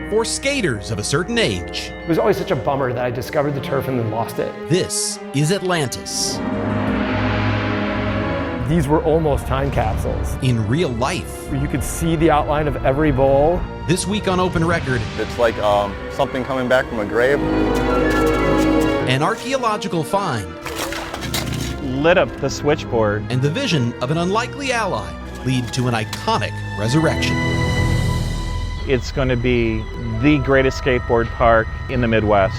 for skaters of a certain age. It was always such a bummer that I discovered the turf and then lost it. This is Atlantis. These were almost time capsules. In real life. You could see the outline of every bowl. This week on Open Record. It's like something coming back from a grave. An archaeological find. Lit up the switchboard. And the vision of an unlikely ally lead to an iconic resurrection. It's going to be the greatest skateboard park in the Midwest.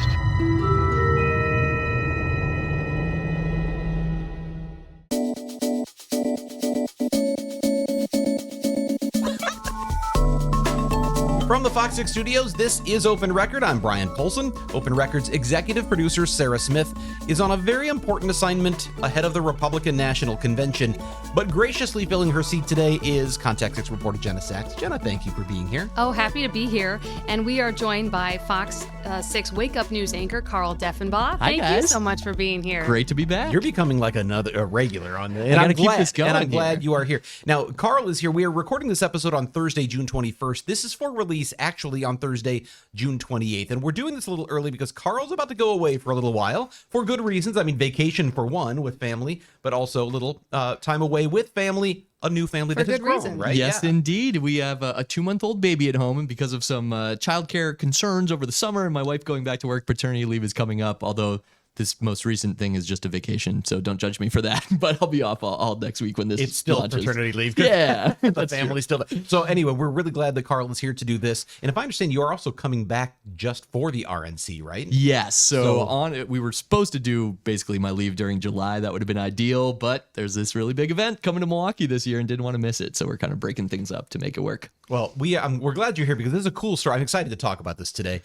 From the FOX6 studios, this is Open Record. I'm Brian Polson. Open Record's executive producer, Sarah Smith, is on a very important assignment ahead of the Republican National Convention, but graciously filling her seat today is Contact 6 reporter Jenna Sachs. Jenna, thank you for being here. Oh, happy to be here. And we are joined by FOX6 WakeUp News anchor, Carl Deffenbaugh. Hi, Thank guys. you so much for being here. Great to be back. You're becoming like a regular on this. I gotta keep this going. And I'm glad here. you are here. Now, Carl is here. We are recording this episode on Thursday, June 21st. This is for release actually on Thursday, June 28th. And we're doing this a little early because Carl's about to go away for a little while for good reasons. I mean, vacation for one with family, but also a little time away with family, a new family For that has good grown, reason. right? Yes, Yeah. indeed. We have a 2-month-old baby at home, and because of some childcare concerns over the summer and my wife going back to work, paternity leave is coming up, although this most recent thing is just a vacation, so don't judge me for that. But I'll be off all next week when this It's still launches. paternity leave. Yeah, the that's family's still there. So anyway, we're really glad that Carl is here to do this. And if I understand, you are also coming back just for the RNC, right? Yes. So So- on it, we were supposed to do basically my leave during July. That would have been ideal, but there's this really big event coming to Milwaukee this year and didn't want to miss it. So we're kind of breaking things up to make it work. Well, we're glad you're here because this is a cool story. I'm excited to talk about this today.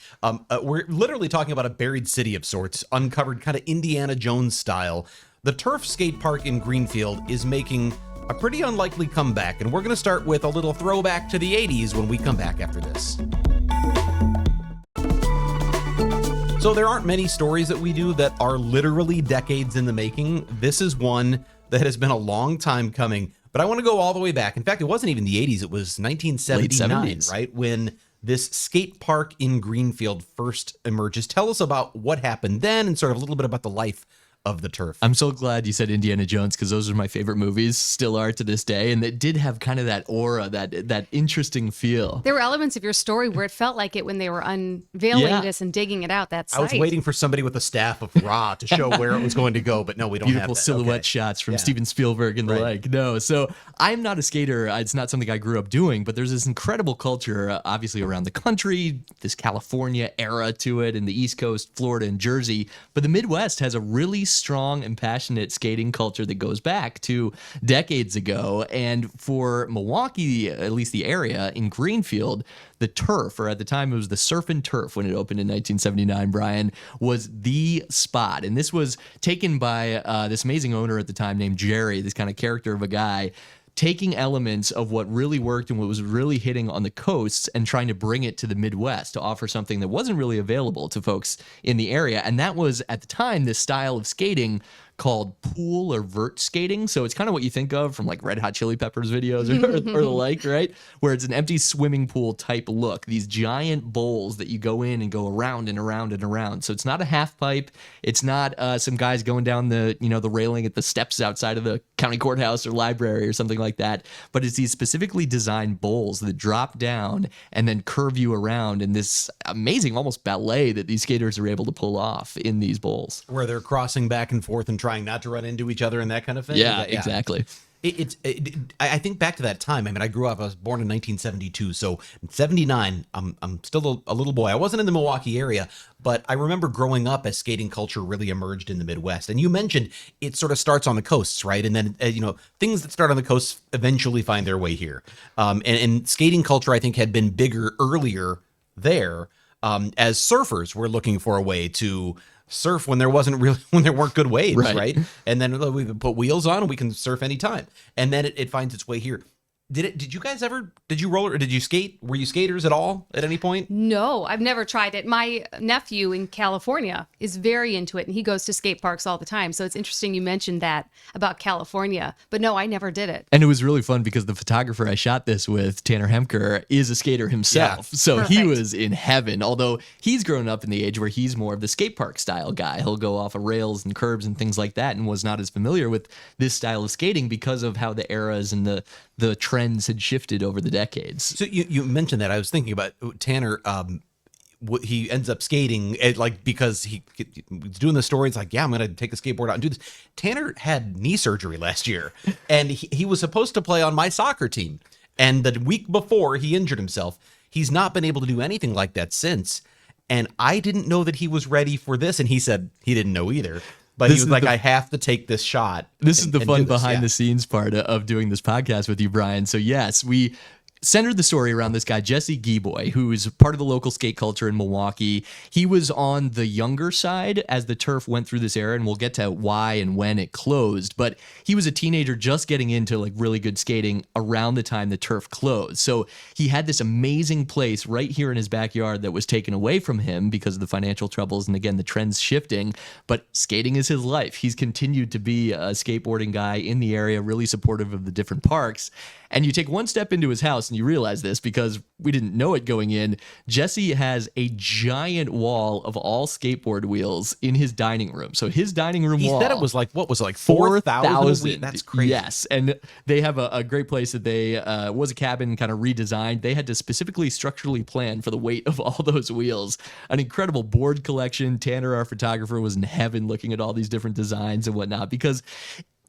We're literally talking about a buried city of sorts, uncovered kind of Indiana Jones style. The turf skate park in Greenfield is making a pretty unlikely comeback, and we're going to start with a little throwback to the 80s when we come back after this. So there aren't many stories that we do that are literally decades in the making. This is one that has been a long time coming. But I want to go all the way back. In fact, it wasn't even the 80s. It was 1979, Late 70s. right? When this skate park in Greenfield first emerges. Tell us about what happened then and sort of a little bit about the life of the turf. I'm so glad you said Indiana Jones because those are my favorite movies, still are to this day. And it did have kind of that aura, that interesting feel. There were elements of your story where it felt like it when they were unveiling Yeah. this and digging it out. That site. I was waiting for somebody with a staff of raw to show where it was going to go, but no, we don't Beautiful have that. silhouette Okay. shots from Yeah. Steven Spielberg and the Right. like. No, so I'm not a skater. It's not something I grew up doing, but there's this incredible culture, obviously around the country, this California era to it, and the East Coast, Florida and Jersey. But the Midwest has a really strong and passionate skating culture that goes back to decades ago. And for Milwaukee, at least the area in Greenfield, the turf, or at the time it was the Surf and Turf when it opened in 1979, Brian, was the spot. And this was taken by this amazing owner at the time named Jerry, this kind of character of a guy, taking elements of what really worked and what was really hitting on the coasts and trying to bring it to the Midwest to offer something that wasn't really available to folks in the area. And that was, at the time, this style of skating called pool or vert skating. So it's kind of what you think of from like Red Hot Chili Peppers videos or the like, right? Where it's an empty swimming pool type look, these giant bowls that you go in and go around and around and around. So it's not a half pipe. It's not some guys going down the railing at the steps outside of the county courthouse or library or something like that. But it's these specifically designed bowls that drop down and then curve you around in this amazing almost ballet that these skaters are able to pull off in these bowls. Where they're crossing back and forth and trying not to run into each other and that kind of thing. Yeah, exactly. I think back to that time. I mean, I grew up. I was born in 1972, so in '79, I'm still a little boy. I wasn't in the Milwaukee area, but I remember growing up as skating culture really emerged in the Midwest. And you mentioned it sort of starts on the coasts, right? And then things that start on the coasts eventually find their way here. And skating culture, I think, had been bigger earlier there, as surfers were looking for a way to surf when there weren't good waves, right? And then we can put wheels on and we can surf anytime. And then it finds its way here. Did you guys ever? Did you roller? Or did you skate? Were you skaters at all at any point? No, I've never tried it. My nephew in California is very into it, and he goes to skate parks all the time. So it's interesting you mentioned that about California. But no, I never did it. And it was really fun because the photographer I shot this with, Tanner Hemker, is a skater himself. Yeah. So he Perfect. was in heaven, although he's grown up in the age where he's more of the skate park style guy. He'll go off of rails and curbs and things like that, and was not as familiar with this style of skating because of how the eras and the trends had shifted over the decades. So you mentioned that. I was thinking about Tanner. He ends up skating because he's doing the story. It's like, yeah, I'm going to take the skateboard out and do this. Tanner had knee surgery last year, and he was supposed to play on my soccer team. And the week before he injured himself, he's not been able to do anything like that since. And I didn't know that he was ready for this. And he said he didn't know either. But he was like, I have to take this shot. This is the and fun do this. behind Yeah. the scenes part of doing this podcast with you, Brian. So yes, we centered the story around this guy, Jesse Geeboy, who is part of the local skate culture in Milwaukee. He was on the younger side as the turf went through this era, and we'll get to why and when it closed. But he was a teenager just getting into like really good skating around the time the turf closed. So he had this amazing place right here in his backyard that was taken away from him because of the financial troubles and again the trends shifting. But skating is his life. He's continued to be a skateboarding guy in the area, really supportive of the different parks. And you take one step into his house and you realize this because we didn't know it going in. Jesse has a giant wall of all skateboard wheels in his dining room. So his dining room He wall. said it was like, what was it, like 4,000? That's crazy. Yes. And they have a great place that they was a cabin kind of redesigned. They had to specifically structurally plan for the weight of all those wheels. An incredible board collection. Tanner, our photographer, was in heaven looking at all these different designs and whatnot because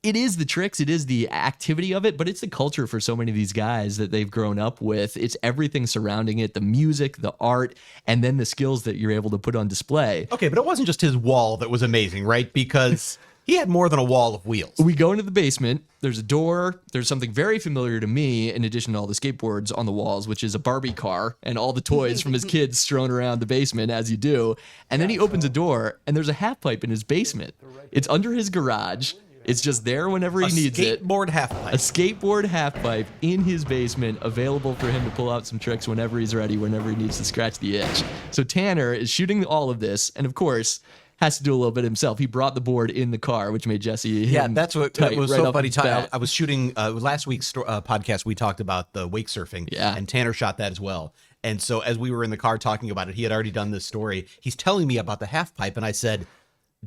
it is the tricks, it is the activity of it, but it's the culture for so many of these guys that they've grown up with. It's everything surrounding it, the music, the art, and then the skills that you're able to put on display. Okay, but it wasn't just his wall that was amazing, right? Because he had more than a wall of wheels. We go into the basement. There's a door. There's something very familiar to me, in addition to all the skateboards on the walls, which is a Barbie car and all the toys from his kids strewn around the basement, as you do. And then he opens a door, and there's a half pipe in his basement. It's under his garage. It's just there whenever he needs it. Skateboard half pipe. A skateboard half pipe in his basement, available for him to pull out some tricks whenever he's ready, whenever he needs to scratch the itch. So Tanner is shooting all of this, and of course, has to do a little bit himself. He brought the board in the car, which made Jesse Yeah, that's what tight was right so off funny. the bat. I was shooting last week's podcast. We talked about the wake surfing, Yeah. and Tanner shot that as well. And so as we were in the car talking about it, he had already done this story. He's telling me about the half pipe, and I said,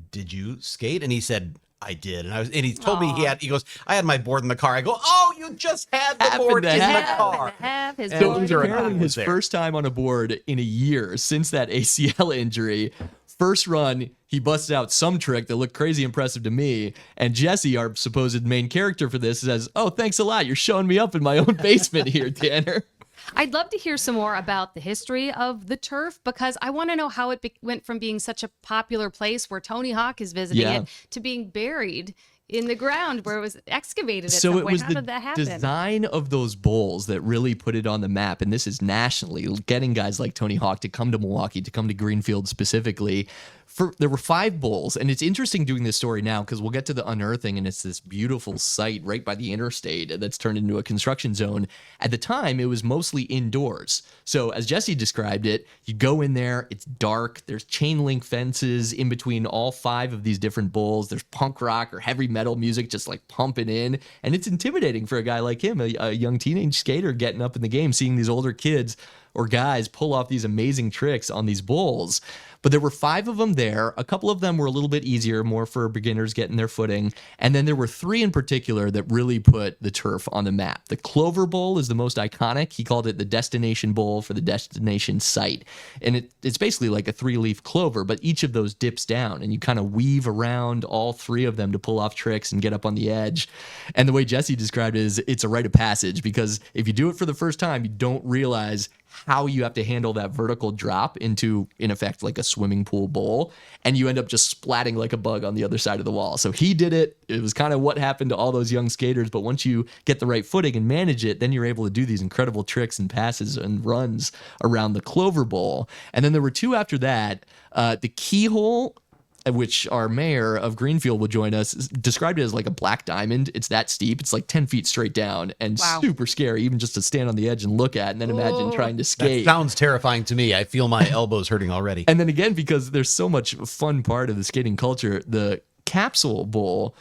"Did you skate?" And he said, "I did." And he told me he goes, "I had my board in the car." I go, "Oh, you just had the Happened board to in the have- car." Have his And So board. it was Sure, apparently was his there. first time on a board in a year since that ACL injury. First run, he busted out some trick that looked crazy impressive to me. And Jesse, our supposed main character for this, says, "Oh, thanks a lot. You're showing me up in my own basement here, Tanner." I'd love to hear some more about the history of the turf because I want to know how it went from being such a popular place where Tony Hawk is visiting Yeah. it to being buried in the ground where it was excavated at So some it point. was How the did that happen? design of those bowls that really put it on the map. And this is nationally, getting guys like Tony Hawk to come to Milwaukee, to come to Greenfield specifically. There were 5 bowls, and it's interesting doing this story now because we'll get to the unearthing, and it's this beautiful site right by the interstate that's turned into a construction zone. At the time, it was mostly indoors. So as Jesse described it, you go in there, it's dark, there's chain link fences in between all 5 of these different bowls. There's punk rock or heavy metal music just like pumping in, and it's intimidating for a guy like him, a young teenage skater getting up in the game, seeing these older kids or guys pull off these amazing tricks on these bowls. But there were 5 of them there. A couple of them were a little bit easier, more for beginners getting their footing. And then there were 3 in particular that really put the turf on the map. The Clover Bowl is the most iconic. He called it the destination bowl for the destination site. And it's basically like a 3-leaf clover, but each of those dips down, and you kind of weave around all 3 of them to pull off tricks and get up on the edge. And the way Jesse described it is it's a rite of passage, because if you do it for the first time, you don't realize how you have to handle that vertical drop into, in effect, like a swimming pool bowl, and you end up just splatting like a bug on the other side of the wall. So he did it. It was kind of what happened to all those young skaters, but once you get the right footing and manage it, then you're able to do these incredible tricks and passes and runs around the Clover Bowl. And then there were 2 after that. The Keyhole, which our mayor of Greenfield will join us, described it as like a black diamond. It's that steep. It's like 10 feet straight down and Wow. super scary, even just to stand on the edge and look at. And then imagine trying to That skate. sounds terrifying to me. I feel my elbows hurting already. And then again, because there's so much fun part of the skating culture, the Capsule Bowl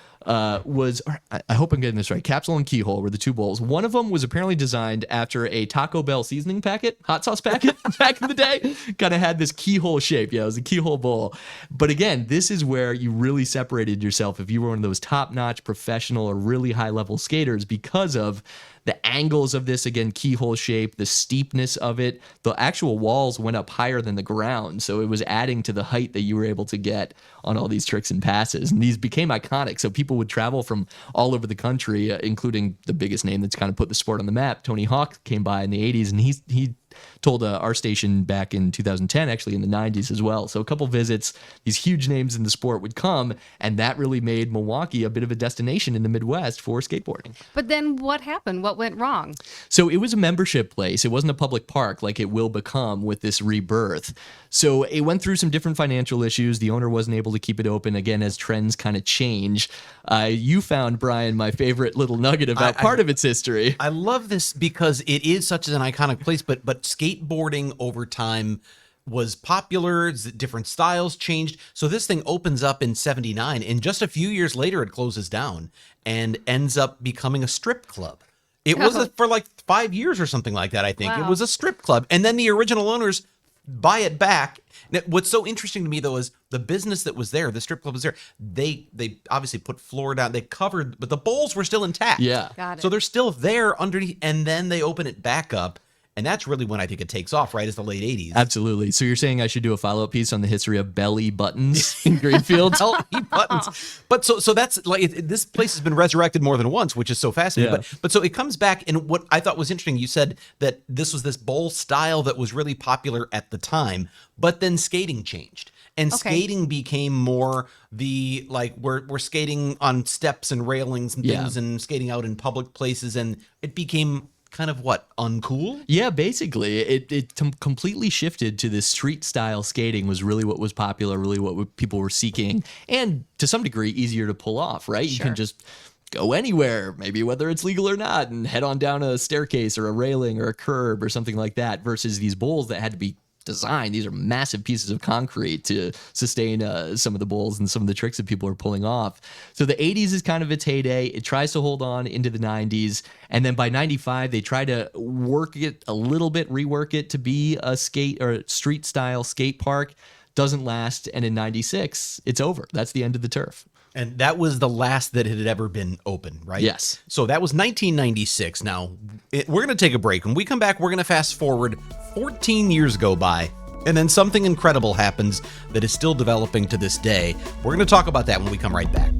was, I hope I'm getting this right, Capsule and Keyhole were the two bowls. One of them was apparently designed after a Taco Bell seasoning packet, hot sauce packet back in the day. Kind of had this keyhole shape. Yeah, it was a keyhole bowl. But again, this is where you really separated yourself if you were one of those top-notch professional or really high-level skaters because of the angles of this, again, keyhole shape, the steepness of it. The actual walls went up higher than the ground, so it was adding to the height that you were able to get on all these tricks and passes. And these became iconic, so people would travel from all over the country, including the biggest name that's kind of put the sport on the map. Tony Hawk came by in the 80s, and he told our station back in 2010, actually in the 90s as well. So a couple visits, these huge names in the sport would come, and that really made Milwaukee a bit of a destination in the Midwest for skateboarding. But then what happened? What went wrong? So it was a membership place. It wasn't a public park like it will become with this Rebirth. So it went through some different financial issues. The owner wasn't able to keep it open, again, as trends kind of change. You found, Brian, my favorite little nugget about part of its history. I love this because it is such an iconic place, but skateboarding over time was popular, different styles changed. So this thing opens up in 79, and just a few years later it closes down and ends up becoming a strip club. It was for like 5 years or something like that, I think. It Wow. was a strip club. And then the original owners buy it back. Now, what's so interesting to me, though, is the business that was there, the strip club was there. They obviously put floor down. They covered, but the bowls were still intact. Yeah. Got it. So they're still there underneath, and then they open it back up. And that's really when I think it takes off, right? Is the late 80s. Absolutely. So you're saying I should do a follow-up piece on the history of belly buttons in Greenfield? Belly buttons. But so that's like this place has been resurrected more than once, which is so fascinating. Yeah. But so it comes back, and what I thought was interesting, you said that this was this bowl style that was really popular at the time, but then skating changed. And Okay. skating became more the like we're skating on steps and railings and things and skating out in public places, and it became kind of what, uncool? Yeah, basically, it completely shifted to this street style skating was really what was popular, really what people were seeking, and to some degree easier to pull off, right? You Sure. can just go anywhere, maybe whether it's legal or not, and head on down a staircase or a railing or a curb or something like that, versus these bowls that had to be designed. These are massive pieces of concrete to sustain some of the bowls and some of the tricks that people are pulling off. So the 80s is kind of its heyday. It tries to hold on into the 90s. And then by 95, they try to work it a little bit, rework it to be a skate or street style skate park. Doesn't last. And in 96, it's over. That's the end of the turf. And that was the last that it had ever been open, right? Yes. So that was 1996. Now, we're going to take a break. When we come back, we're going to fast forward 14 years go by, and then something incredible happens that is still developing to this day. We're going to talk about that when we come right back.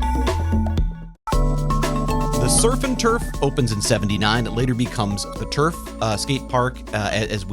The Surf and Turf opens in 79. It later becomes the Turf skate park, as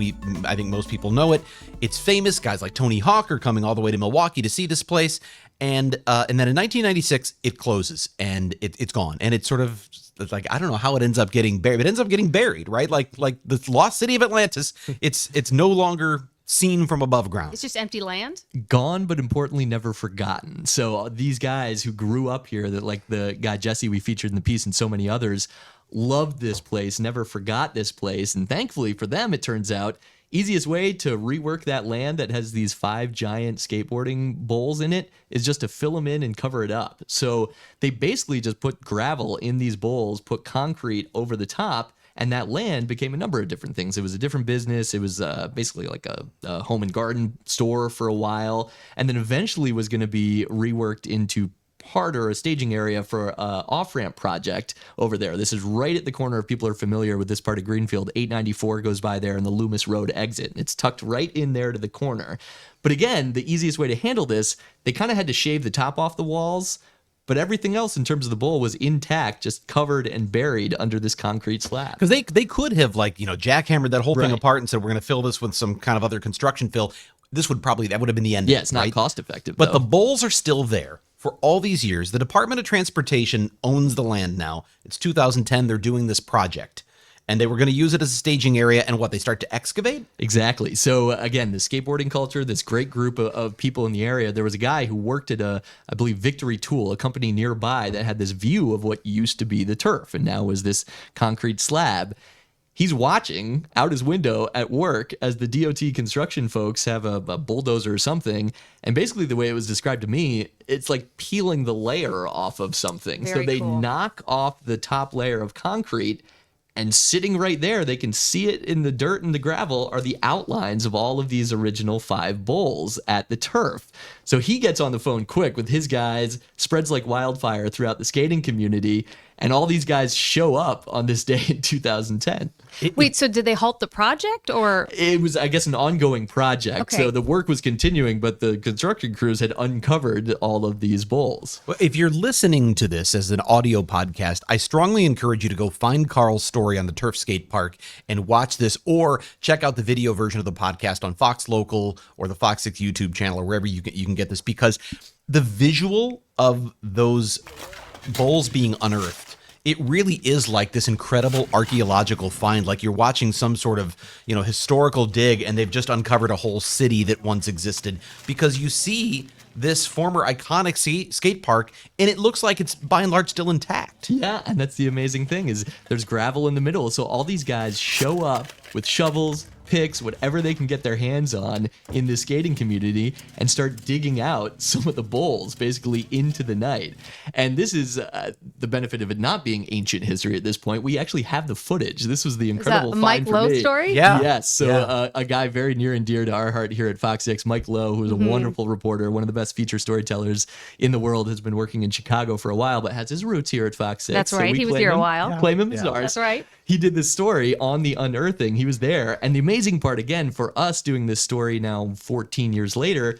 I think most people know it. It's famous. Guys like Tony Hawk are coming all the way to Milwaukee to see this place. And then in 1996, it closes and it's gone. And it's sort of like, I don't know how it ends up getting buried. It ends up getting buried, right? Like the lost city of Atlantis. It's no longer seen from above ground. It's just empty land? Gone, but importantly, never forgotten. So these guys who grew up here, that like the guy Jesse we featured in the piece and so many others, loved this place, never forgot this place. And thankfully for them, it turns out, easiest way to rework that land that has these 5 giant skateboarding bowls in it is just to fill them in and cover it up. So they basically just put gravel in these bowls, put concrete over the top, and that land became a number of different things. It was a different business. It was basically like a home and garden store for a while, and then eventually was going to be reworked into part or a staging area for an off-ramp project over there. This is right at the corner, if people are familiar with this part of Greenfield. 894 goes by there and the Loomis Road exit. It's tucked right in there to the corner. But again, the easiest way to handle this, they kind of had to shave the top off the walls, but everything else in terms of the bowl was intact, just covered and buried under this concrete slab. Because they could have jackhammered that whole thing Right. apart and said, we're going to fill this with some kind of other construction fill. That would have been the end. Yeah, of it, it's not right? cost effective. But though. the bowls are still there for all these years. The Department of Transportation owns the land now. It's 2010. They're doing this project. and they were going to use it as a staging area, and what, they start to excavate? Exactly. So again, the skateboarding culture, this great group of people in the area. There was a guy who worked at I believe, Victory Tool, a company nearby that had this view of what used to be the turf and now was this concrete slab. He's watching out his window at work as the DOT construction folks have a bulldozer or something. And basically the way it was described to me, it's like peeling the layer off of something. Very so they cool. knock off the top layer of concrete, and sitting right there, they can see it in the dirt and the gravel, are the outlines of all of these original 5 bowls at the turf. So he gets on the phone quick with his guys, spreads like wildfire throughout the skating community, and all these guys show up on this day in 2010. Wait, so did they halt the project or? It was, I guess, an ongoing project. Okay. So the work was continuing, but the construction crews had uncovered all of these bowls. Well, if you're listening to this as an audio podcast, I strongly encourage you to go find Carl's story on the Turf Skate Park and watch this, or check out the video version of the podcast on Fox Local or the FOX6 YouTube channel, or wherever you can get this, because the visual of those bowls being unearthed, it really is like this incredible archaeological find, like you're watching some sort of, historical dig, and they've just uncovered a whole city that once existed, because you see this former iconic skate park, and it looks like it's by and large still intact. Yeah, and that's the amazing thing, is there's gravel in the middle. So all these guys show up with shovels, picks, whatever they can get their hands on in the skating community, and start digging out some of the bowls basically into the night. And this is the benefit of it not being ancient history at this point. We actually have the footage. This was the Is that incredible a find Mike for Lowe me. story? Yeah. Yes. So Yeah. a guy very near and dear to our heart here at Fox 6, Mike Lowe, who's a wonderful reporter, one of the best feature storytellers in the world, has been working in Chicago for a while, but has his roots here at Fox 6. That's So right. we He was claim here a him- while. Claim him as ours. That's right. He did this story on the unearthing. He was there. And the amazing part, again, for us doing this story now 14 years later,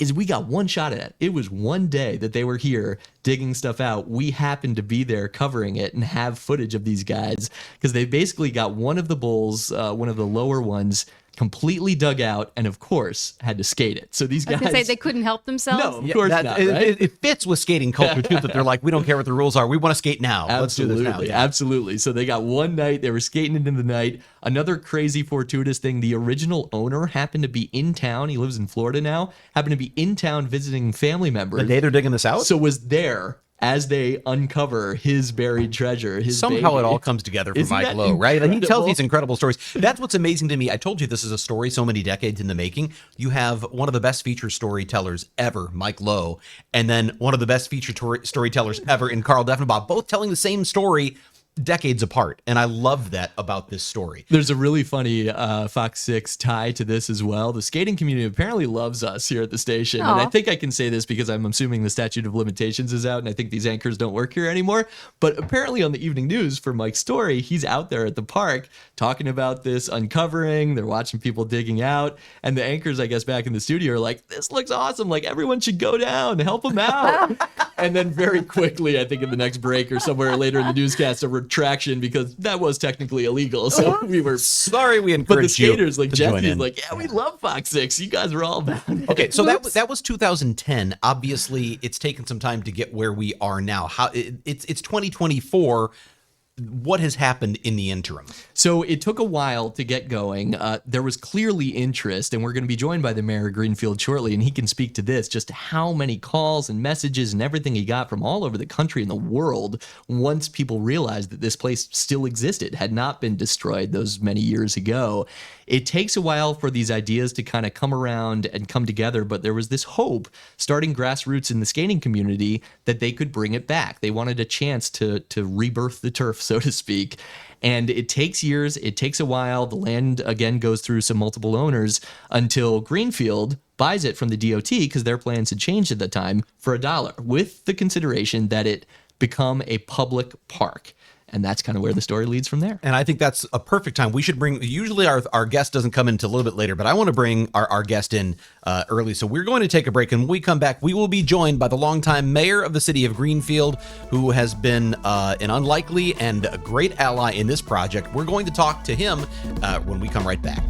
is we got one shot at it. It was one day that they were here digging stuff out. We happened to be there covering it and have footage of these guys, because they basically got one of the bowls, one of the lower ones, completely dug out, and of course had to skate it. So these I was guys gonna say they couldn't help themselves. No, of course not, it, right? it fits with skating culture too, that they're like, we don't care what the rules are, we want to skate now. Let's do this now. Absolutely, absolutely. So they got one night, they were skating it in the night. Another crazy fortuitous thing, the original owner happened to be in town. He lives in Florida now, happened to be in town visiting family members. The day they're digging this out? So was there as they uncover his buried treasure, his Somehow baby. it all comes together for Isn't Mike that Lowe, right? And he tells incredible? these incredible stories. That's what's amazing to me. I told you this is a story so many decades in the making. You have one of the best feature storytellers ever, Mike Lowe, and then one of the best feature storytellers ever in Carl Defenbaugh, both telling the same story decades apart. And I love that about this story. There's a really funny Fox 6 tie to this as well. The skating community apparently loves us here at the station. And I Aw. think I can say this because I'm assuming the statute of limitations is out and I think these anchors don't work here anymore. But apparently on the evening news for Mike's story, he's out there at the park talking about this uncovering. They're watching people digging out. And the anchors, I guess, back in the studio are like, this looks awesome. Like, everyone should go down, help them out. And then very quickly, I think in the next break or somewhere later in the newscast, a retraction, because that was technically illegal. So we were Sorry we but the encouraged you skaters like to join Jesse is in. like, yeah, we love Fox 6. You guys are all about it. Okay, so that was 2010. Obviously, it's taken some time to get where we are now. It's 2024. What has happened in the interim? So it took a while to get going. There was clearly interest, and we're going to be joined by the mayor of Greenfield shortly, and he can speak to this, just how many calls and messages and everything he got from all over the country and the world once people realized that this place still existed, had not been destroyed those many years ago. It takes a while for these ideas to kind of come around and come together, but there was this hope, starting grassroots in the skating community, that they could bring it back. They wanted a chance to rebirth the turf, so to speak. And it takes years, it takes a while. The land, again, goes through some multiple owners until Greenfield buys it from the DOT, because their plans had changed at the time, for $1, with the consideration that it become a public park. And that's kind of where the story leads from there. And I think that's a perfect time. We should bring, usually our guest doesn't come in until a little bit later, but I want to bring our guest in early. So we're going to take a break, and when we come back, we will be joined by the longtime mayor of the city of Greenfield, who has been an unlikely and a great ally in this project. We're going to talk to him when we come right back.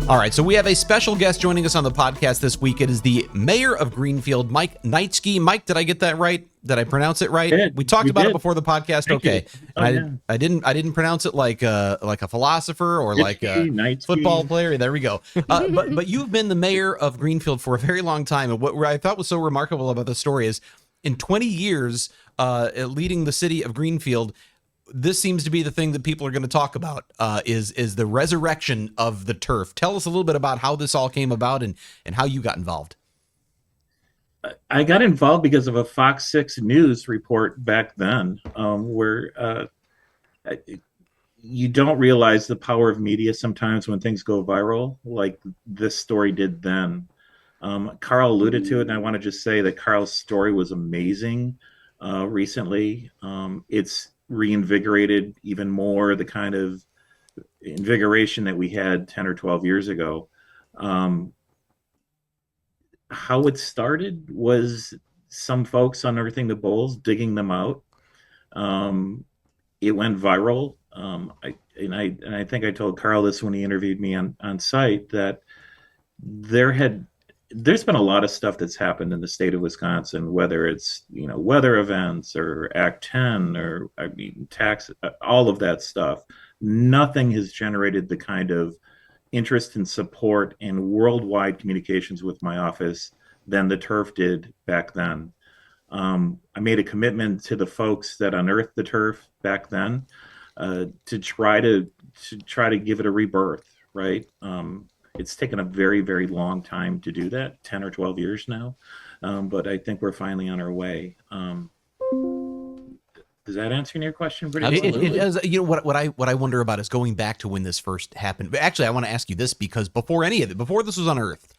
All right, so we have a special guest joining us on the podcast this week. It is the mayor of Greenfield, Mike Knightsky. Mike, did I get that right? Did I pronounce it right? did. We talked You about it did. before the podcast. Thank you. Okay. Oh, And yeah. I didn't pronounce it like a philosopher or like a Night football ski. player. There we go. But you've been the mayor of Greenfield for a very long time. And what I thought was so remarkable about the story is in 20 years leading the city of Greenfield, this seems to be the thing that people are going to talk about is the resurrection of the turf. Tell us a little bit about how this all came about and how you got involved. I got involved because of a FOX6 News report back then, where you don't realize the power of media sometimes when things go viral, like this story did then. Carl alluded to it, and I want to just say that Carl's story was amazing recently. It's reinvigorated even more the kind of invigoration that we had 10 or 12 years ago. How it started was some folks unearthing the bowls, digging them out. It went viral. I think I told Carl this when he interviewed me on site, that there's been a lot of stuff that's happened in the state of Wisconsin, whether it's weather events or Act 10 or tax, all of that stuff. Nothing has generated the kind of interest and support and worldwide communications with my office than the turf did back then. I made a commitment to the folks that unearthed the turf back then to try to give it a rebirth. Right. It's taken a very, very long time to do that, 10 or 12 years now. But I think we're finally on our way. Does that answer your question? It does. What I wonder about is going back to when this first happened. But actually, I want to ask you this, because before any of it, before this was unearthed,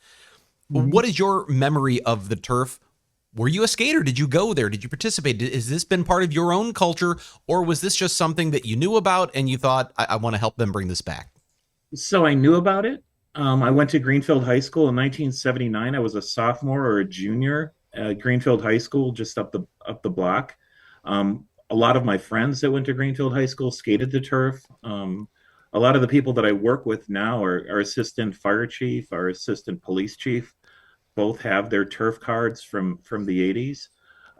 what is your memory of the turf? Were you a skater? Did you go there? Did you participate? Has this been part of your own culture, or was this just something that you knew about and you thought, I want to help them bring this back? So I knew about it. I went to Greenfield High School in 1979. I was a sophomore or a junior at Greenfield High School, just up the block. A lot of my friends that went to Greenfield High School skated the turf. A lot of the people that I work with now are our assistant fire chief, our assistant police chief, both have their turf cards from the 80s.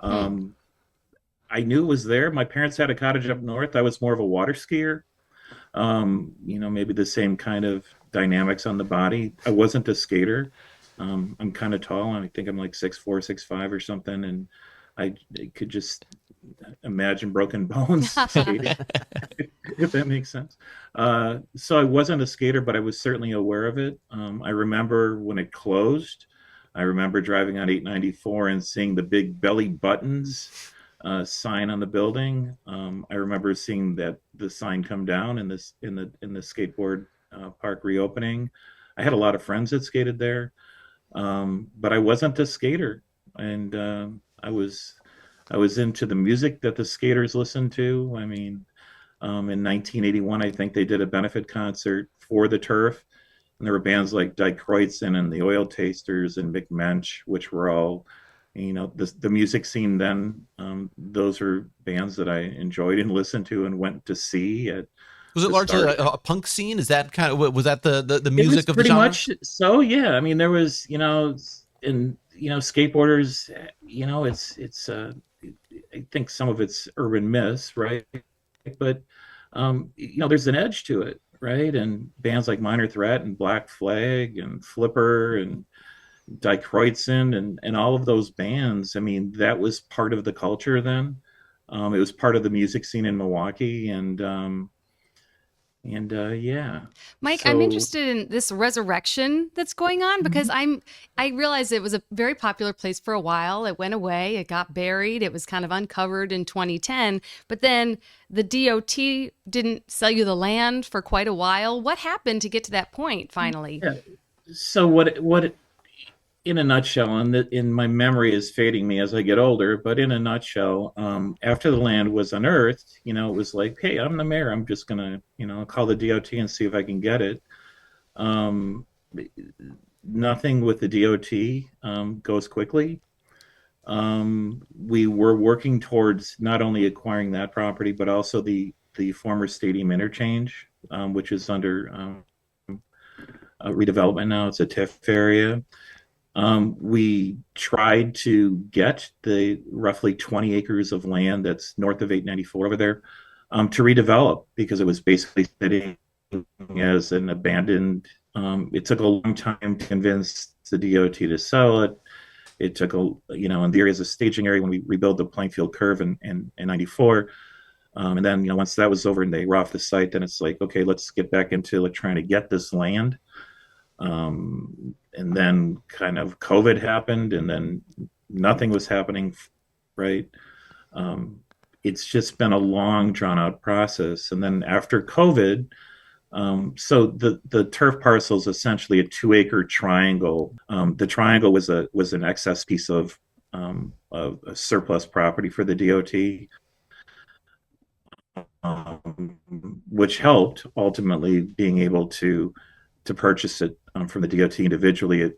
I knew it was there. My parents had a cottage up north. I was more of a water skier. Maybe the same kind of dynamics on the body. I wasn't a skater. I'm kind of tall. I think I'm like 6'4", 6'5" or something. And I could just imagine broken bones skating, if that makes sense. So I wasn't a skater, but I was certainly aware of it. I remember when it closed. I remember driving on 894 and seeing the big belly buttons sign on the building. I remember seeing that the sign come down in the skateboard park reopening. I had a lot of friends that skated there, but I wasn't a skater, and I was into the music that the skaters listened to. I mean, in 1981, I think they did a benefit concert for the turf, and there were bands like Die Kreutzen and the Oil Tasters and McMensch, which were all, the music scene then. Those are bands that I enjoyed and listened to and went to see at. Was it largely a punk scene? Is that kind of, was that the music of the genre? Pretty much so, yeah. I mean, there was, skateboarders, it's I think some of it's urban myths, right? But there's an edge to it, right? And bands like Minor Threat and Black Flag and Flipper and Die Kreutzen and all of those bands, I mean, that was part of the culture then. It was part of the music scene in Milwaukee, and yeah. Mike, So- I'm interested in this resurrection that's going on, because I realized it was a very popular place for a while. It went away, it got buried, it was kind of uncovered in 2010, but then the DOT didn't sell you the land for quite a while. What happened to get to that point finally? Yeah. So what in a nutshell, and in my memory is fading me as I get older, but in a nutshell, after the land was unearthed, it was like, hey, I'm the mayor. I'm just gonna, call the DOT and see if I can get it. Nothing with the DOT goes quickly. We were working towards not only acquiring that property, but also the former stadium interchange, which is under redevelopment now. It's a TIF area. We tried to get the roughly 20 acres of land that's north of 894 over there to redevelop because it was basically sitting as an abandoned. It took a long time to convince the DOT to sell it. It took in the area as a staging area when we rebuilt the Plainfield Curve in 94. And then, once that was over and they were off the site, then it's like, okay, let's get back into like trying to get this land. And then kind of COVID happened, and then nothing was happening, right? It's just been a long, drawn out process. And then after COVID, so the turf parcel is essentially a 2-acre triangle. The triangle was an excess piece of a surplus property for the DOT, which helped ultimately being able to purchase it from the DOT individually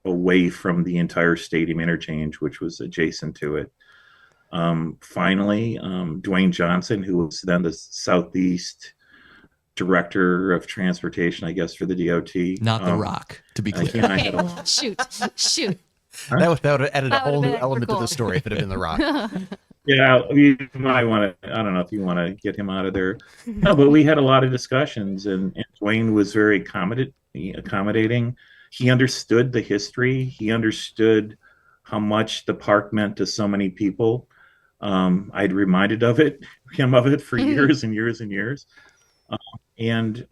away from the entire stadium interchange, which was adjacent to it. Finally, Dwayne Johnson, who was then the Southeast Director of Transportation, I guess, for the DOT. Not The Rock, to be clear. Okay. Shoot. That would have added a That whole would've new been element to cool. the story if it had been The Rock. Yeah, you might want to. I don't know if you want to get him out of there. No, but we had a lot of discussions, and Dwayne was very accommodating. He understood the history. He understood how much the park meant to so many people. I'd reminded him of it for years and years and years. And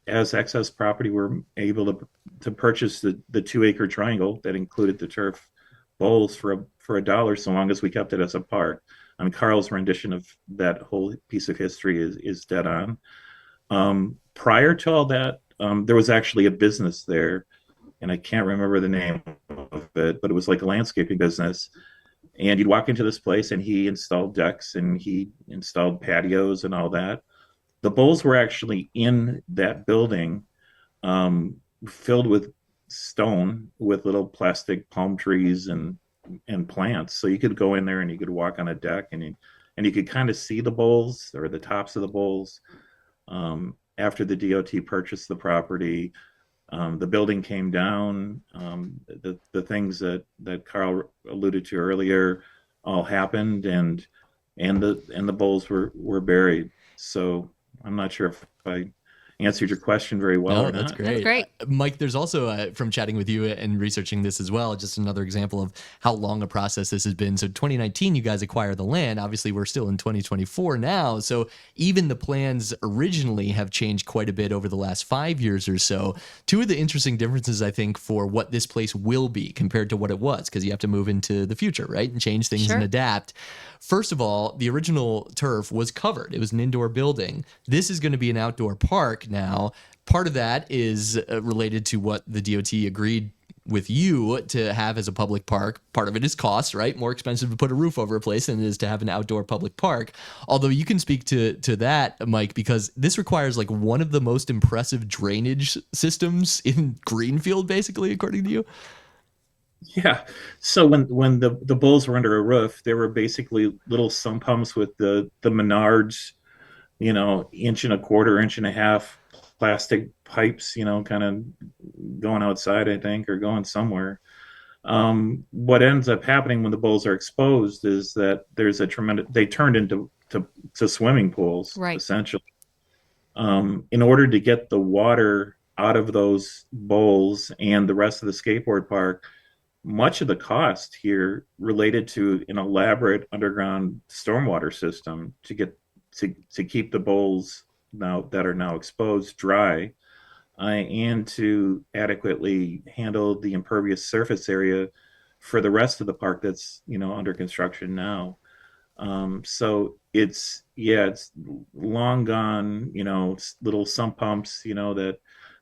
as excess property, we're able to purchase the 2-acre triangle that included the turf bowls for $1, so long as we kept it as a park. I mean, Carl's rendition of that whole piece of history is dead on. Prior to all that, there was actually a business there, and I can't remember the name of it, but it was like a landscaping business. And you'd walk into this place, and he installed decks, and he installed patios and all that. The bowls were actually in that building, filled with stone with little plastic palm trees and plants. So you could go in there and you could walk on a deck, and you could kind of see the bowls or the tops of the bowls. After the DOT purchased the property, the building came down. The things that Carl alluded to earlier all happened, and the bowls were buried. So I'm not sure if I answered your question very well. No, that's great. That's great. Mike, there's also, from chatting with you and researching this as well, just another example of how long a process this has been. So 2019, you guys acquire the land. Obviously, we're still in 2024 now. So even the plans originally have changed quite a bit over the last 5 years or so. Two of the interesting differences, I think, for what this place will be compared to what it was, because you have to move into the future, right? And change things and adapt. First of all, the original turf was covered. It was an indoor building. This is going to be an outdoor park now. Part of that is related to what the DOT agreed with you to have as a public park. Part of it is cost, right? More expensive to put a roof over a place than it is to have an outdoor public park. Although you can speak to that, Mike, because this requires like one of the most impressive drainage systems in Greenfield, basically, according to you. Yeah. So when the bulls were under a roof, they were basically little sump pumps with the Menards, 1.25 1.5 plastic pipes, kind of going outside, I think, or going somewhere. What ends up happening when the bulls are exposed is that there's they turned into swimming pools, Right. essentially. In order to get the water out of those bowls and the rest of the skateboard park, much of the cost here related to an elaborate underground stormwater system to get to keep the bowls that are now exposed dry, and to adequately handle the impervious surface area for the rest of the park that's under construction now. So it's long gone, little sump pumps, that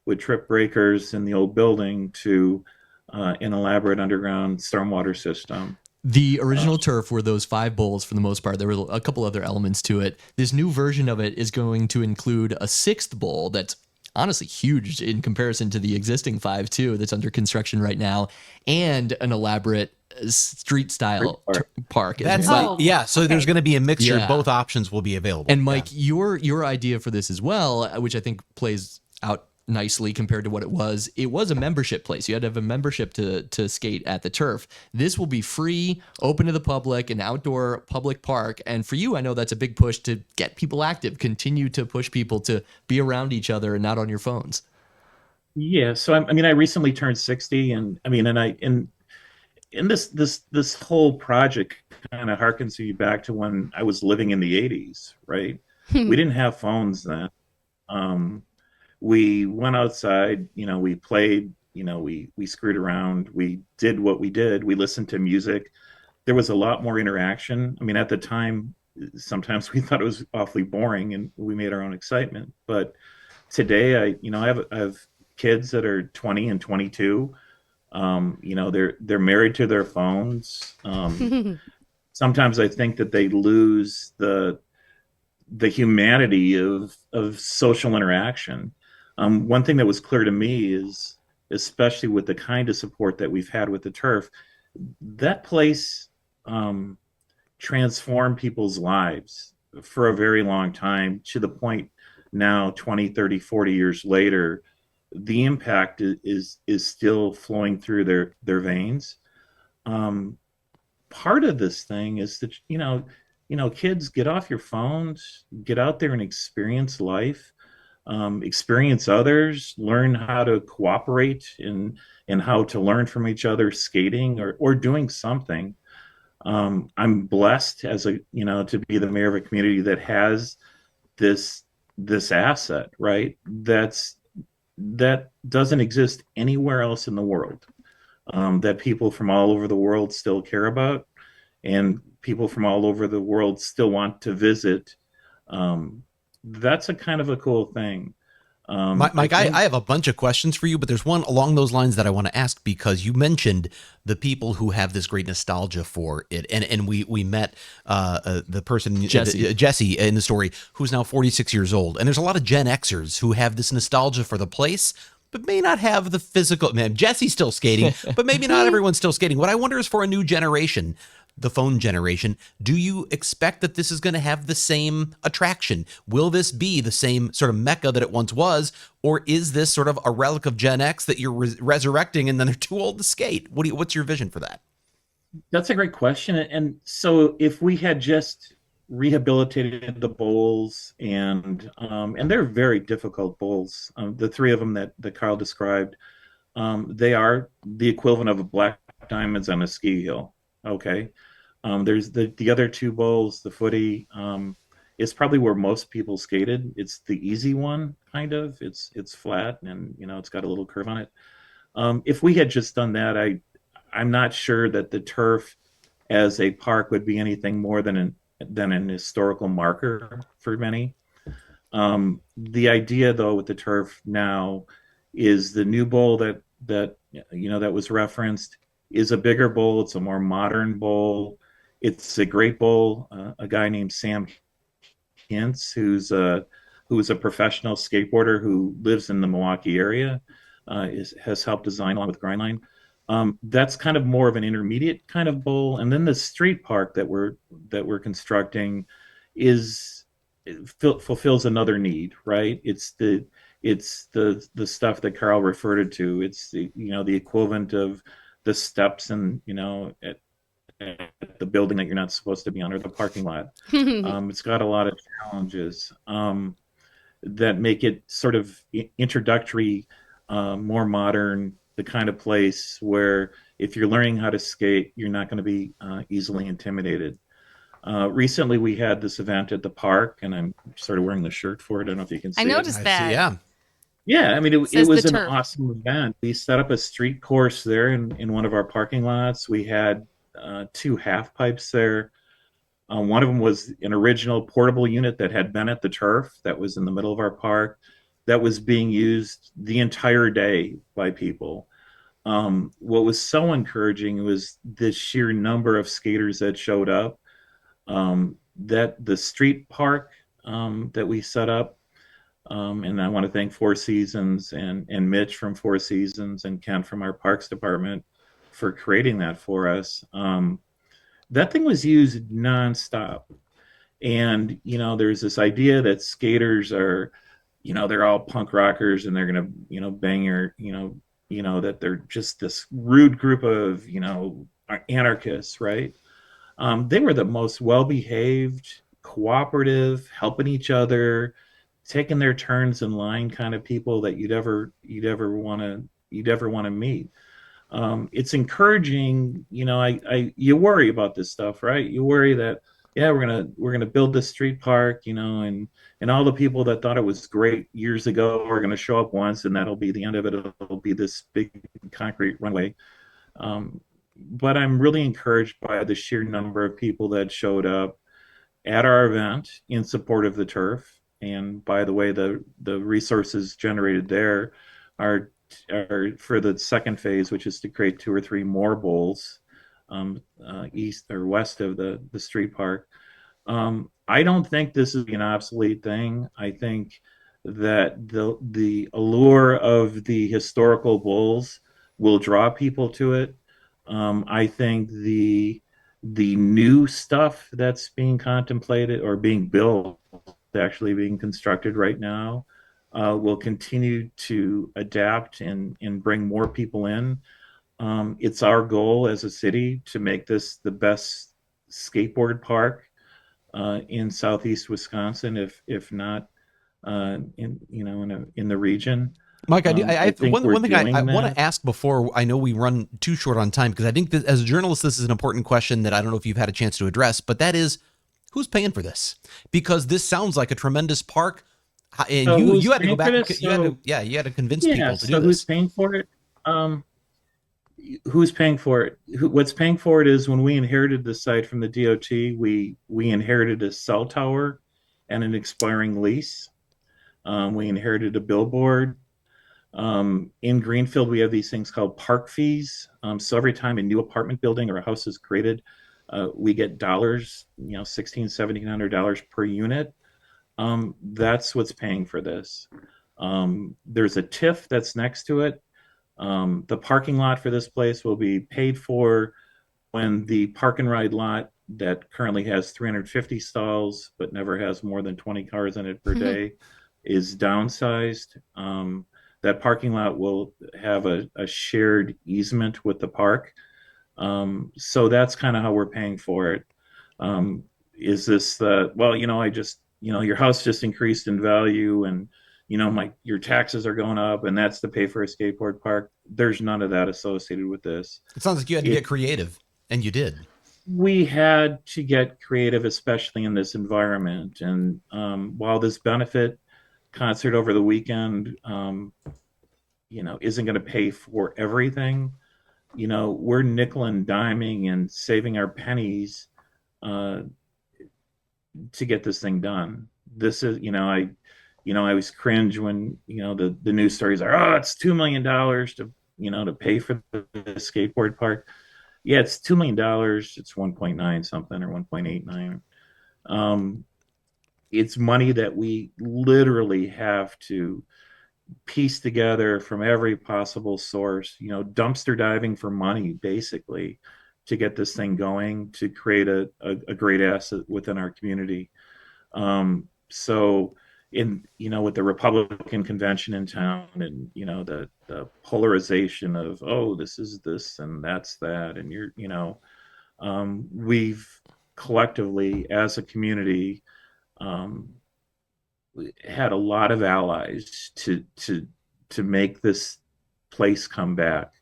would trip breakers in the old building to an elaborate underground stormwater system. The original turf were those 5 bowls for the most part. There were a couple other elements to it. This new version of it is going to include a 6th bowl that's honestly huge in comparison to the existing 5 too, that's under construction right now, and an elaborate street style park. That's so there's going to be a mixture. Yeah. Both options will be available. And Mike, your idea for this as well, which I think plays out nicely compared to what it was. It was a membership place. You had to have a membership to skate at the turf. This will be free, open to the public, an outdoor public park. And for you, I know that's a big push to get people active, continue to push people to be around each other and not on your phones. Yeah. So I mean, I recently turned 60, and I mean, and this whole project kind of harkens me back to when I was living in the 80s, right? We didn't have phones then. Um, we went outside, we played, we screwed around, we did what we did, we listened to music. There was a lot more interaction. I mean, at the time, sometimes we thought it was awfully boring, and we made our own excitement. But today, I have kids that are 20 and 22. They're married to their phones. Sometimes I think that they lose the humanity of social interaction. One thing that was clear to me is, especially with the kind of support that we've had with the turf, that place transformed people's lives for a very long time, to the point now, 20, 30, 40 years later, the impact is still flowing through their veins. Part of this thing is that, kids, get off your phones, get out there and experience life, experience others, learn how to cooperate, and how to learn from each other skating or doing something. I'm blessed to be the mayor of a community that has this asset, right? That doesn't exist anywhere else in the world, that people from all over the world still care about, and people from all over the world still want to visit. That's a kind of a cool thing. Mike, I have a bunch of questions for you, but there's one along those lines that I want to ask, because you mentioned the people who have this great nostalgia for it, and we met the person Jesse in the story, who's now 46 years old, and there's a lot of Gen Xers who have this nostalgia for the place, but may not have the physical. Man, Jesse's still skating, but maybe not everyone's still skating. What I wonder is, for a new generation, the phone generation, do you expect that this is going to have the same attraction? Will this be the same sort of mecca that it once was, or is this sort of a relic of Gen X that you're resurrecting and then they're too old to skate? What's your vision for that? That's a great question. And so if we had just rehabilitated the bowls, and they're very difficult bowls, the three of them that Carl described, they are the equivalent of a black diamonds on a ski hill. Okay. There's the other two bowls, the footy, is probably where most people skated. It's the easy one, kind of. It's flat, and it's got a little curve on it. If we had just done that, I'm not sure that the turf as a park would be anything more than an historical marker for many. The idea, though, with the turf now is the new bowl that was referenced is a bigger bowl. It's a more modern bowl. It's a great bowl. A guy named Sam Hintz, who's a professional skateboarder who lives in the Milwaukee area, has helped design, along with Grindline. That's kind of more of an intermediate kind of bowl. And then the street park that we're constructing fulfills another need, right? It's the stuff that Carl referred to. It's the equivalent of the steps and at the building that you're not supposed to be on, or the parking lot. It's got a lot of challenges that make it sort of introductory, more modern, the kind of place where if you're learning how to skate, you're not going to be easily intimidated. Recently, we had this event at the park, and I'm sort of wearing the shirt for it. I don't know if you can see I noticed it. that. Yeah. Yeah, I mean, it Says was the an turf. awesome event. We set up a street course there in one of our parking lots. We had two half pipes there. One of them was an original portable unit that had been at the turf that was in the middle of our park, that was being used the entire day by people. What was so encouraging was the sheer number of skaters that showed up. That the street park that we set up, and I want to thank Four Seasons and Mitch from Four Seasons and Ken from our Parks Department for creating that for us. That thing was used nonstop. And, there's this idea that skaters are, they're all punk rockers and they're gonna, bang your, that they're just this rude group of, anarchists, right? They were the most well-behaved, cooperative, helping each other, taking their turns in line kind of people that you'd ever want to meet. It's encouraging. You worry about this stuff, right? You worry that, yeah, we're gonna build this street park, and all the people that thought it was great years ago are gonna show up once, and that'll be the end of it. It'll be this big concrete runway. Um, but I'm really encouraged by the sheer number of people that showed up at our event in support of the turf. And by the way, the resources generated there are are for the second phase, which is to create two or three more bowls, east or west of the street park. I don't think this is an obsolete thing. I think that the allure of the historical bowls will draw people to it. I think the new stuff that's being contemplated or being built, actually being constructed right now, will continue to adapt and bring more people in. It's our goal as a city to make this the best skateboard park in southeast Wisconsin, if not in the region. Mike, I think we're one thing I doing want that. to ask before I know we run too short on time, because I think that as a journalist, this is an important question that I don't know if you've had a chance to address, but that is, who's paying for this? Because this sounds like a tremendous park, and So who's you had to go paying for back, this? you had to convince Yeah. people to do So who's this. paying for it? Um, who's paying for it? What's paying for it is when we inherited the site from the DOT, we inherited a cell tower and an expiring lease. We inherited a billboard. In Greenfield, we have these things called park fees. So every time a new apartment building or a house is created, we get dollars, $1,600, $1,700 per unit. That's what's paying for this. There's a TIF that's next to it. The parking lot for this place will be paid for when the park and ride lot that currently has 350 stalls but never has more than 20 cars in it per day is downsized. That parking lot will have a shared easement with the park. So that's kind of how we're paying for it. Is this well, I just, your house just increased in value, and your taxes are going up, and that's to pay for a skateboard park. There's none of that associated with this. It sounds like you had to get creative, and you did. We had to get creative, especially in this environment. And while this benefit concert over the weekend, isn't going to pay for everything, we're nickel and diming and saving our pennies uh, to get this thing done. This is, I was cringe when, the news stories are, oh, it's $2 million to pay for the skateboard park. Yeah, it's $2 million. It's 1.9 something or 1.89. It's money that we literally have to piece together from every possible source, dumpster diving for money, basically, to get this thing going, to create a great asset within our community. So with the Republican convention in town, and the polarization of, oh, this is this and that's that, and we've collectively as a community um, had a lot of allies to make this place come back.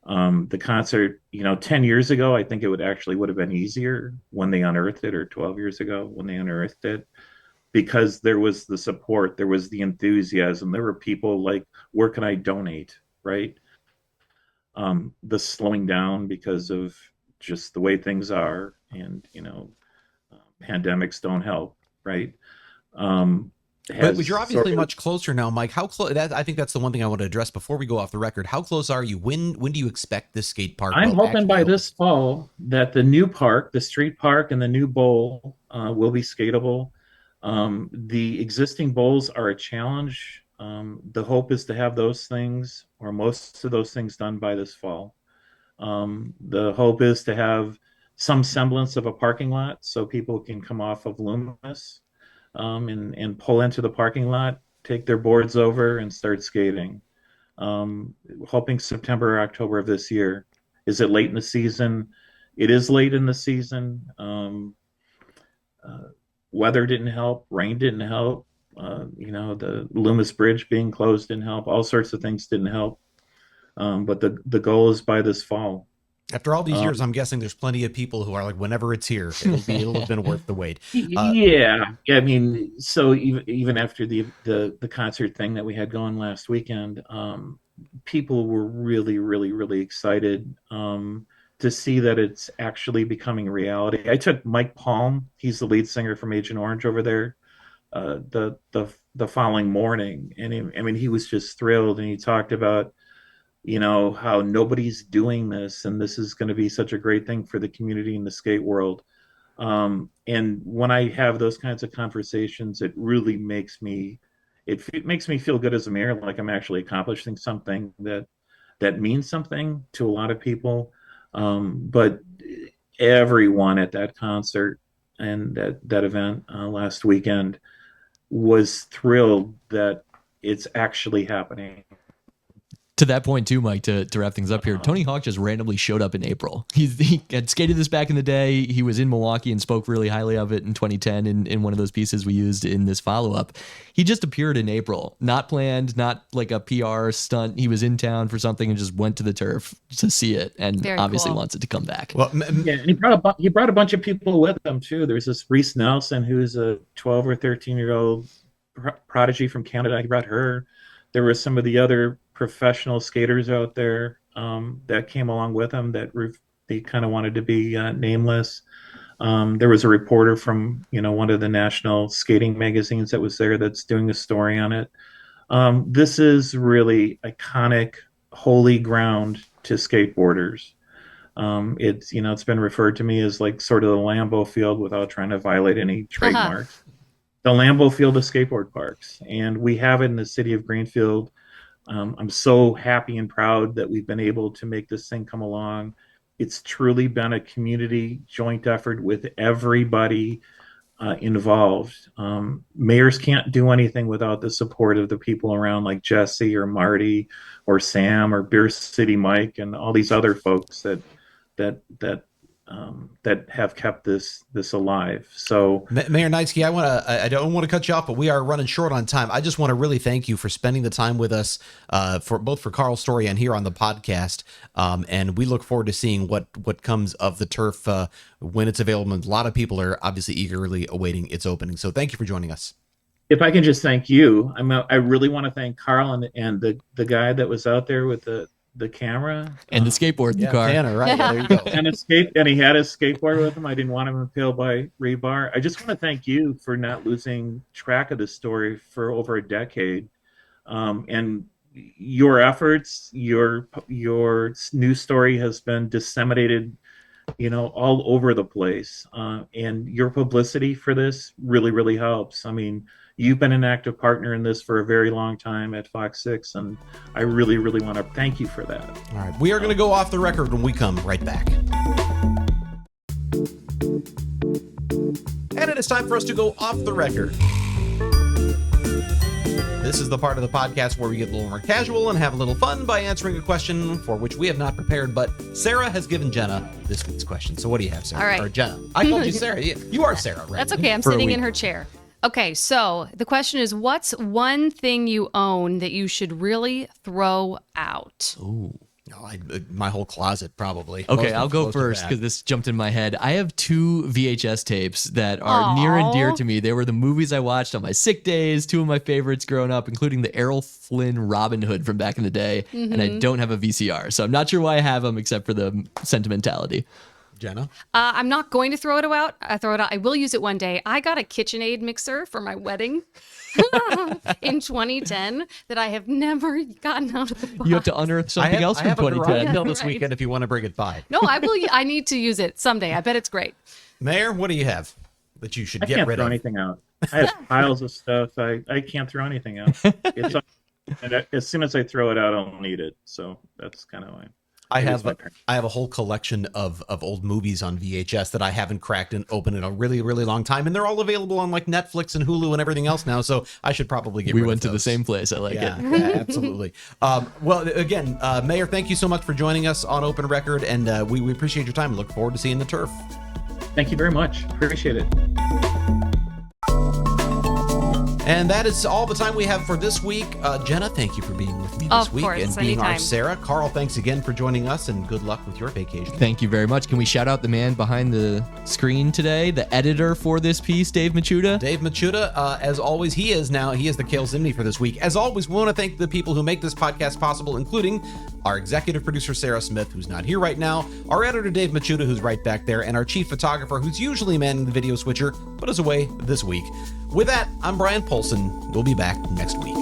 The concert, 10 years ago, I think it would have been easier when they unearthed it, or 12 years ago when they unearthed it, because there was the support, there was the enthusiasm, there were people like, where can I donate, right? The slowing down because of just the way things are, and pandemics don't help, right? But you're obviously much closer now, Mike. How close? I think that's the one thing I want to address before we go off the record. How close are you? When do you expect this skate park? I'm will hoping by actually this fall that the new park, the street park, and the new bowl will be skatable. The existing bowls are a challenge. The hope is to have those things, or most of those things, done by this fall. The hope is to have some semblance of a parking lot so people can come off of Loomis and pull into the parking lot take their boards over and start skating. Hoping September or October of this year. Is it late in the season? It is late in the season. Weather didn't help. Rain didn't help. The Loomis Bridge being closed didn't help. All sorts of things didn't help. But the goal is by this fall. After all these years, I'm guessing there's plenty of people who are like, whenever it's here, it'll have been worth the wait. Yeah, I mean, so even after the concert thing that we had going last weekend, people were really, really, really excited to see that it's actually becoming reality. I took Mike Palm, he's the lead singer from Agent Orange over there, the following morning, and he was just thrilled, and he talked about how nobody's doing this, and this is going to be such a great thing for the community in the skate world. And when I have those kinds of conversations, it really makes me feel good as a mayor, like I'm actually accomplishing something that means something to a lot of people. But everyone at that concert and that event last weekend was thrilled that it's actually happening. To that point too, Mike, to wrap things up here, Tony Hawk just randomly showed up in April. He had skated this back in the day. He was in Milwaukee and spoke really highly of it in 2010 in one of those pieces we used in this follow-up. He just appeared in April, not planned, not like a PR stunt. He was in town for something and just went to the turf to see it, and Very obviously cool. wants it to come back. Well, yeah, and he brought a bunch of people with him too. There's this Reese Nelson, who's a 12 or 13-year-old prodigy from Canada. He brought her. There were some of the other professional skaters out there that came along with him that they kind of wanted to be nameless. There was a reporter from one of the national skating magazines that was there that's doing a story on it. This is really iconic, holy ground to skateboarders. It's been referred to me as like sort of the Lambeau Field, without trying to violate any trademarks. The Lambeau Field of skateboard parks, and we have it in the city of Greenfield. I'm so happy and proud that we've been able to make this thing come along. It's truly been a community joint effort with everybody involved. Mayors can't do anything without the support of the people around, like Jesse or Marty or Sam or Beer City Mike and all these other folks that have kept this alive. So, Mayor Knightsky, I don't want to cut you off, but we are running short on time. I just want to really thank you for spending the time with us, for Carl's story and here on the podcast. And we look forward to seeing what comes of the turf when it's available. A lot of people are obviously eagerly awaiting its opening. So thank you for joining us. if I can just thank you, I really want to thank Carl and the guy that was out there with the camera and the skateboard in the car. Tanner, right? Yeah, there you go. and he had his skateboard with him. I didn't want him impaled by rebar. I just want to thank you for not losing track of the story for over a decade, and your efforts. Your news story has been disseminated, all over the place, and your publicity for this really helps. I mean, you've been an active partner in this for a very long time at FOX6, and I really want to thank you for that. All right, we are going to go off the record when we come right back. And it is time for us to go off the record. This is the part of the podcast where we get a little more casual and have a little fun by answering a question for which we have not prepared, but Sarah has given Jenna this week's question. So what do you have, Sarah? All right. Or Jenna. I called you Sarah. You are Sarah, right? That's okay. I'm sitting in her chair. Okay, so the question is, what's one thing you own that you should really throw out? Ooh. No, my whole closet, probably. Okay, I'll go first because this jumped in my head. I have 2 VHS tapes that are near and dear to me. They were the movies I watched on my sick days, 2 of my favorites growing up, including the Errol Flynn Robin Hood from back in the day. Mm-hmm. And I don't have a VCR, so I'm not sure why I have them except for the sentimentality. Jenna? I'm not going to throw it out. I will use it one day. I got a KitchenAid mixer for my wedding in 2010 that I have never gotten out of the box. You have to unearth something else from 2010. I have this weekend if you want to bring it by. No, I will. I need to use it someday. I bet it's great. Mayor, what do you have that you should I get can't rid throw of? anything out. I have piles of stuff. I can't throw anything out. And as soon as I throw it out, I'll need it. So that's kind of why. I Maybe have it's my parents. I have a whole collection of old movies on VHS that I haven't cracked and opened in a really, really long time, and they're all available on like Netflix and Hulu and everything else now. So I should probably get. We rid went of to the those. same place. I like Yeah, it. yeah, absolutely. Well, again, Mayor, thank you so much for joining us on Open Record, and we appreciate your time. Look forward to seeing the turf. Thank you very much. Appreciate it. And that is all the time we have for this week. Jenna, thank you for being with me this Of week course, and being our anytime. Sarah. Carl, thanks again for joining us, and good luck with your vacation. Thank you very much. Can we shout out the man behind the screen today, the editor for this piece, Dave Machuda? Dave Machuda, as always, he is the Kale Zimney for this week. As always, we want to thank the people who make this podcast possible, including our executive producer, Sarah Smith, who's not here right now, our editor, Dave Machuda, who's right back there, and our chief photographer, who's usually manning the video switcher, but is away this week. With that, I'm Brian Polson. We'll be back next week.